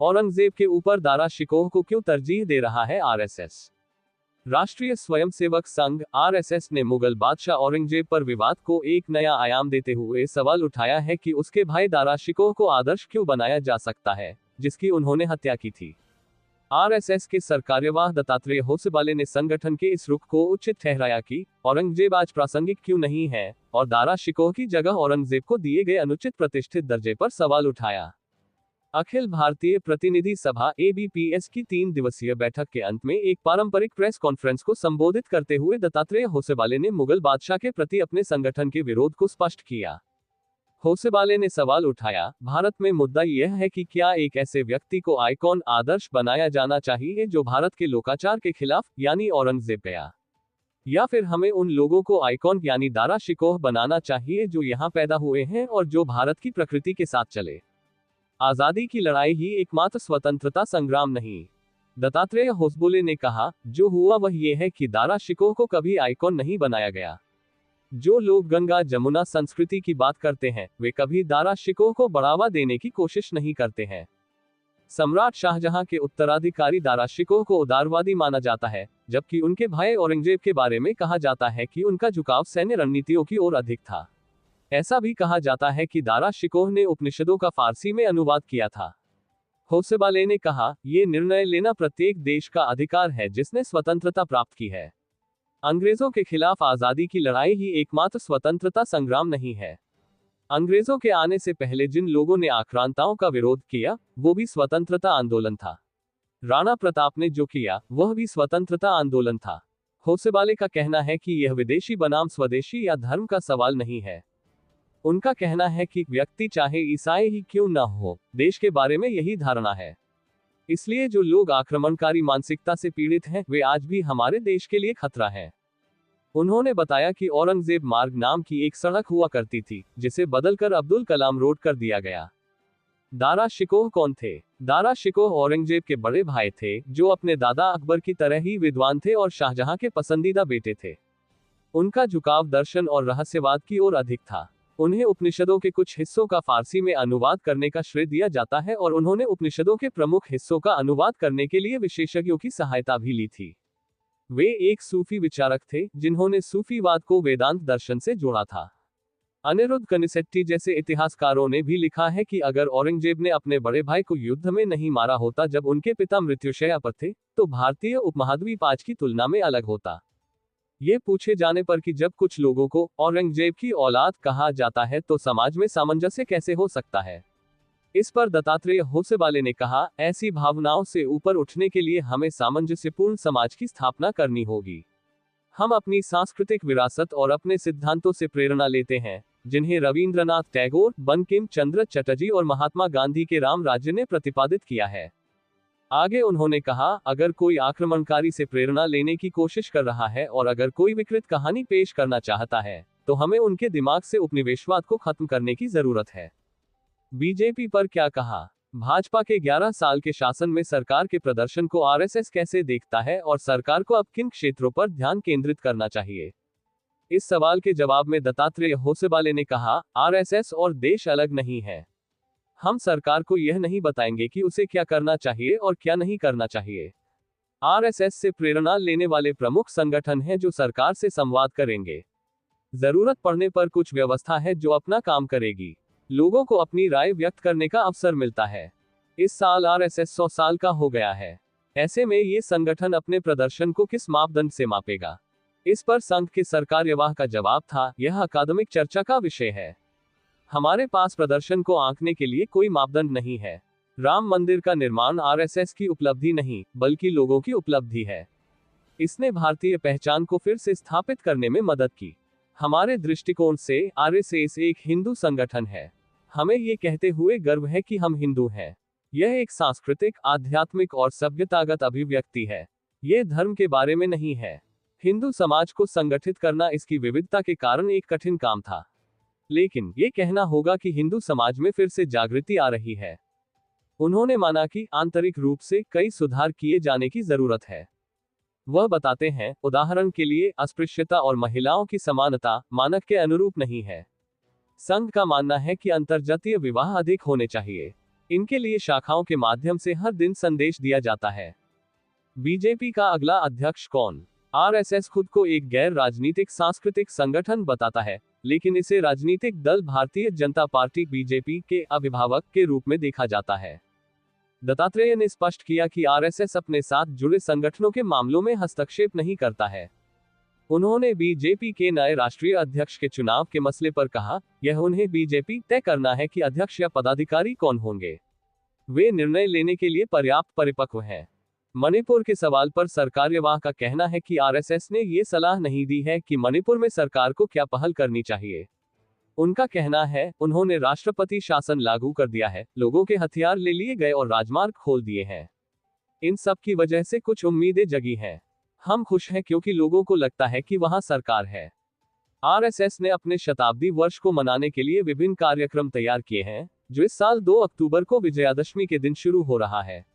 औरंगजेब के ऊपर दारा शिकोह को क्यों तरजीह दे रहा है आरएसएस? राष्ट्रीय स्वयंसेवक संघ आरएसएस ने मुगल बादशाह औरंगजेब पर विवाद को एक नया आयाम देते हुए सवाल उठाया है कि उसके भाई दारा शिकोह को आदर्श क्यों बनाया जा सकता है, जिसकी उन्होंने हत्या की थी। आरएसएस के सरकार्यवाह दत्तात्रेय होसबाले ने संगठन के इस रुख को उचित ठहराया कि औरंगजेब आज प्रासंगिक क्यों नहीं है, और दारा शिकोह की जगह औरंगजेब को दिए गए अनुचित प्रतिष्ठित दर्जे पर सवाल उठाया। अखिल भारतीय प्रतिनिधि सभा एबीपीएस की 3 दिवसीय बैठक के अंत में एक पारंपरिक प्रेस कॉन्फ्रेंस को संबोधित करते हुए दत्तात्रेय होसबाले ने मुगल बादशाह के प्रति अपने संगठन के विरोध को स्पष्ट किया। होसबाले ने सवाल उठाया, भारत में मुद्दा यह है कि क्या एक ऐसे व्यक्ति को आइकॉन आदर्श बनाया जाना चाहिए जो भारत के लोकाचार के खिलाफ यानी औरंगजेब गया, या फिर हमें उन लोगों को आइकॉन यानी दारा शिकोह बनाना चाहिए जो यहाँ पैदा हुए हैं और जो भारत की प्रकृति के साथ चले। आजादी की लड़ाई ही एकमात्र स्वतंत्रता संग्राम नहीं। दत्तात्रेय होसबाले ने कहा, जो हुआ वह यह है कि दारा शिकोह को कभी आइकॉन नहीं बनाया गया। जो लोग गंगा जमुना संस्कृति की बात करते हैं वे कभी दारा शिकोह को बढ़ावा देने की कोशिश नहीं करते हैं। सम्राट शाहजहां के उत्तराधिकारी दारा शिकोह को उदारवादी माना जाता है, जबकि उनके भाई औरंगजेब के बारे में कहा जाता है कि उनका झुकाव सैन्य रणनीतियों की ओर अधिक था। ऐसा भी कहा जाता है कि दारा शिकोह ने उपनिषदों का फारसी में अनुवाद किया था। होसबाले ने कहा, ये निर्णय लेना प्रत्येक देश का अधिकार है जिसने स्वतंत्रता प्राप्त की है। अंग्रेजों के खिलाफ आजादी की लड़ाई ही एकमात्र स्वतंत्रता संग्राम नहीं है। अंग्रेजों के आने से पहले जिन लोगों ने आक्रांताओं का विरोध किया वो भी स्वतंत्रता आंदोलन था। राणा प्रताप ने जो किया वह भी स्वतंत्रता आंदोलन था। होसबाले का कहना है कि यह विदेशी बनाम स्वदेशी या धर्म का सवाल नहीं है। उनका कहना है कि व्यक्ति चाहे ईसाई ही क्यों न हो, देश के बारे में यही धारणा है। इसलिए जो लोग आक्रमणकारी मानसिकता से पीड़ित हैं वे आज भी हमारे देश के लिए खतरा हैं। उन्होंने बताया कि औरंगजेब मार्ग नाम की एक सड़क हुआ करती थी जिसे बदलकर अब्दुल कलाम रोड कर दिया गया। दारा शिकोह कौन थे? दारा शिकोह औरंगजेब के बड़े भाई थे जो अपने दादा अकबर की तरह ही विद्वान थे और शाहजहां के पसंदीदा बेटे थे। उनका झुकाव दर्शन और रहस्यवाद की ओर अधिक था। उन्हें उपनिषदों के कुछ हिस्सों का फारसी में अनुवाद करने का श्रेय दिया जाता है और उन्होंने उपनिषदों के प्रमुख हिस्सों का अनुवाद करने के लिए विशेषज्ञों की सहायता भी ली थी। वे एक सूफी विचारक थे जिन्होंने सूफीवाद को वेदांत दर्शन से जोड़ा था। अनिरुद्ध कनिसेट्टी जैसे इतिहासकारों ने भी लिखा है कि अगर औरंगजेब ने अपने बड़े भाई को युद्ध में नहीं मारा होता जब उनके पिता मृत्युशैया पर थे, तो भारतीय उपमहाद्वीप आज की तुलना में अलग होता। ये पूछे जाने पर कि जब कुछ लोगों को औरंगजेब की औलाद कहा जाता है तो समाज में सामंजस्य कैसे हो सकता है, इस पर दत्तात्रेय होसबाले ने कहा, ऐसी भावनाओं से ऊपर उठने के लिए हमें सामंजस्यपूर्ण समाज की स्थापना करनी होगी। हम अपनी सांस्कृतिक विरासत और अपने सिद्धांतों से प्रेरणा लेते हैं जिन्हें रविंद्रनाथ टैगोर, बंकिम चंद्र चटर्जी और महात्मा गांधी के राम राज्य ने प्रतिपादित किया है। आगे उन्होंने कहा, अगर कोई आक्रमणकारी से प्रेरणा लेने की कोशिश कर रहा है और अगर कोई विकृत कहानी पेश करना चाहता है तो हमें उनके दिमाग से उपनिवेशवाद को खत्म करने की जरूरत है। बीजेपी पर क्या कहा? भाजपा के 11 साल के शासन में सरकार के प्रदर्शन को आरएसएस कैसे देखता है और सरकार को अब किन क्षेत्रों पर ध्यान केंद्रित करना चाहिए? इस सवाल के जवाब में दत्तात्रेय होसबाले ने कहा, आरएसएस और देश अलग नहीं है। हम सरकार को यह नहीं बताएंगे कि उसे क्या करना चाहिए और क्या नहीं करना चाहिए। आरएसएस से प्रेरणा लेने वाले प्रमुख संगठन हैं जो सरकार से संवाद करेंगे। जरूरत पड़ने पर कुछ व्यवस्था है जो अपना काम करेगी। लोगों को अपनी राय व्यक्त करने का अवसर मिलता है। इस साल आरएसएस 100 साल का हो गया है। ऐसे में ये संगठन अपने प्रदर्शन को किस मापदंड से मापेगा? इस पर संघ के सरकार्यवाह का जवाब था, यह अकादमिक चर्चा का विषय है। हमारे पास प्रदर्शन को आंकने के लिए कोई मापदंड नहीं है। राम मंदिर का निर्माण आरएसएस की उपलब्धि नहीं बल्कि लोगों की उपलब्धि है। इसने भारतीय पहचान को फिर से स्थापित करने में मदद की। हमारे दृष्टिकोण से आरएसएस एक हिंदू संगठन है। हमें ये कहते हुए गर्व है कि हम हिंदू हैं। यह एक सांस्कृतिक, आध्यात्मिक और सभ्यतागत अभिव्यक्ति है। यह धर्म के बारे में नहीं है। हिंदू समाज को संगठित करना इसकी विविधता के कारण एक कठिन काम था, लेकिन ये कहना होगा कि हिंदू समाज में फिर से जागृति आ रही है। उन्होंने माना कि आंतरिक रूप से कई सुधार किए जाने की जरूरत है। वह बताते हैं, उदाहरण के लिए अस्पृश्यता और महिलाओं की समानता मानक के अनुरूप नहीं है। संघ का मानना है कि अंतर्जातीय विवाह अधिक होने चाहिए। इनके लिए शाखाओं के माध्यम से हर दिन संदेश दिया जाता है। बीजेपी का अगला अध्यक्ष कौन? आरएसएस खुद को एक गैर राजनीतिक सांस्कृतिक संगठन बताता है, लेकिन इसे राजनीतिक दल भारतीय जनता पार्टी बीजेपी के अभिभावक के रूप में देखा जाता है। दत्तात्रेय ने स्पष्ट किया कि आरएसएस अपने साथ जुड़े संगठनों के मामलों में हस्तक्षेप नहीं करता है। उन्होंने बीजेपी के नए राष्ट्रीय अध्यक्ष के चुनाव के मसले पर कहा, यह उन्हें बीजेपी तय करना है कि अध्यक्ष या पदाधिकारी कौन होंगे। वे निर्णय लेने के लिए पर्याप्त परिपक्व हैं। मणिपुर के सवाल पर सरकार्यवाह का कहना है कि आरएसएस ने ये सलाह नहीं दी है कि मणिपुर में सरकार को क्या पहल करनी चाहिए। उनका कहना है, उन्होंने राष्ट्रपति शासन लागू कर दिया है, लोगों के हथियार ले लिए गए और राजमार्ग खोल दिए हैं। इन सब की वजह से कुछ उम्मीदें जगी हैं। हम खुश हैं क्योंकि लोगों को लगता है कि वहां सरकार है। आरएसएस ने अपने शताब्दी वर्ष को मनाने के लिए विभिन्न कार्यक्रम तैयार किए हैं, जो इस साल 2 अक्टूबर को विजयादशमी के दिन शुरू हो रहा है।